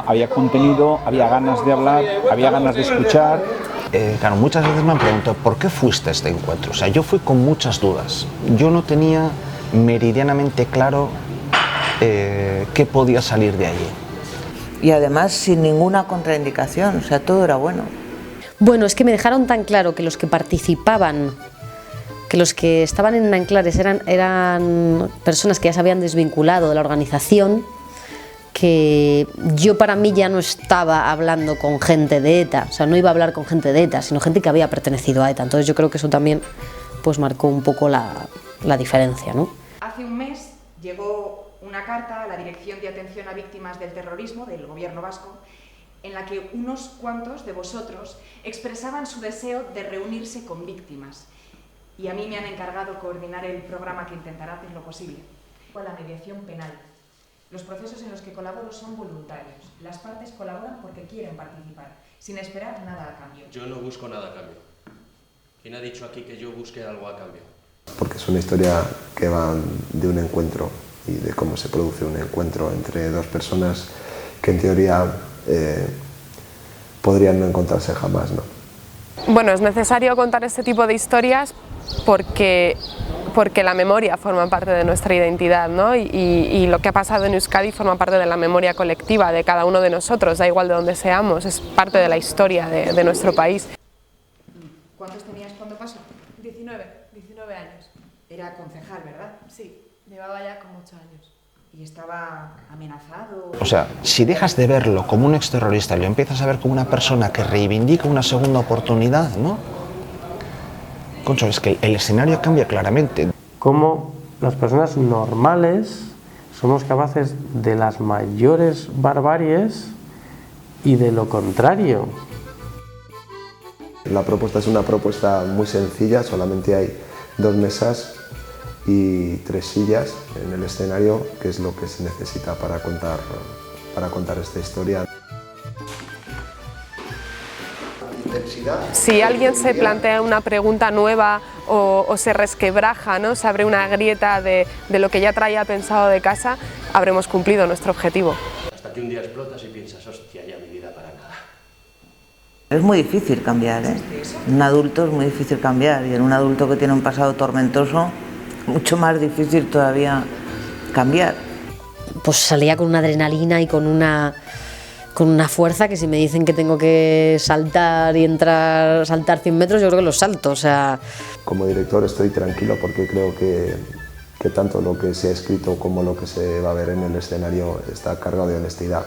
Había contenido, había ganas de hablar, había ganas de escuchar. Claro, muchas veces me han preguntado ¿por qué fuiste a este encuentro? O sea, yo fui con muchas dudas. Yo no tenía meridianamente claro qué podía salir de allí. Y además sin ninguna contraindicación, o sea, todo era bueno. Bueno, es que me dejaron tan claro que los que participaban, que los que estaban en Nanclares eran personas que ya se habían desvinculado de la organización, que yo para mí ya no estaba hablando con gente de ETA, o sea, no iba a hablar con gente de ETA, sino gente que había pertenecido a ETA. Entonces yo creo que eso también pues marcó un poco la diferencia, ¿no? Hace un mes llegó una carta a la Dirección de Atención a Víctimas del Terrorismo del Gobierno vasco, en la que unos cuantos de vosotros expresaban su deseo de reunirse con víctimas. Y a mí me han encargado coordinar el programa que intentará hacer lo posible. La mediación penal. Los procesos en los que colaboro son voluntarios. Las partes colaboran porque quieren participar, sin esperar nada a cambio. Yo no busco nada a cambio. ¿Quién ha dicho aquí que yo busque algo a cambio? Porque es una historia que va de un encuentro y de cómo se produce un encuentro entre dos personas que en teoría podrían no encontrarse jamás, ¿no? Bueno, es necesario contar este tipo de historias porque la memoria forma parte de nuestra identidad, ¿no? Y lo que ha pasado en Euskadi forma parte de la memoria colectiva de cada uno de nosotros, da igual de dónde seamos, es parte de la historia de nuestro país. ¿Cuántos tenías cuando pasó? 19 años. Era concejal, ¿verdad? Sí, llevaba ya como 8 años. ¿Y estaba amenazado? O sea, si dejas de verlo como un exterrorista y lo empiezas a ver como una persona que reivindica una segunda oportunidad, ¿no? Concho, es que el escenario cambia claramente. Cómo las personas normales somos capaces de las mayores barbaries y de lo contrario. La propuesta es una propuesta muy sencilla, solamente hay 2 mesas y 3 sillas en el escenario, que es lo que se necesita para contar esta historia. Si alguien se plantea una pregunta nueva o se resquebraja, ¿no? Se abre una grieta de lo que ya traía pensado de casa, habremos cumplido nuestro objetivo. Hasta que un día explotas y piensas, hostia, ya mi vida para nada. Es muy difícil cambiar, ¿eh? En un adulto es muy difícil cambiar y en un adulto que tiene un pasado tormentoso, mucho más difícil todavía cambiar. Pues salía con una adrenalina y con una fuerza que si me dicen que tengo que saltar y saltar 100 metros, yo creo que los salto, o sea... Como director estoy tranquilo porque creo que tanto lo que se ha escrito como lo que se va a ver en el escenario está cargado de honestidad.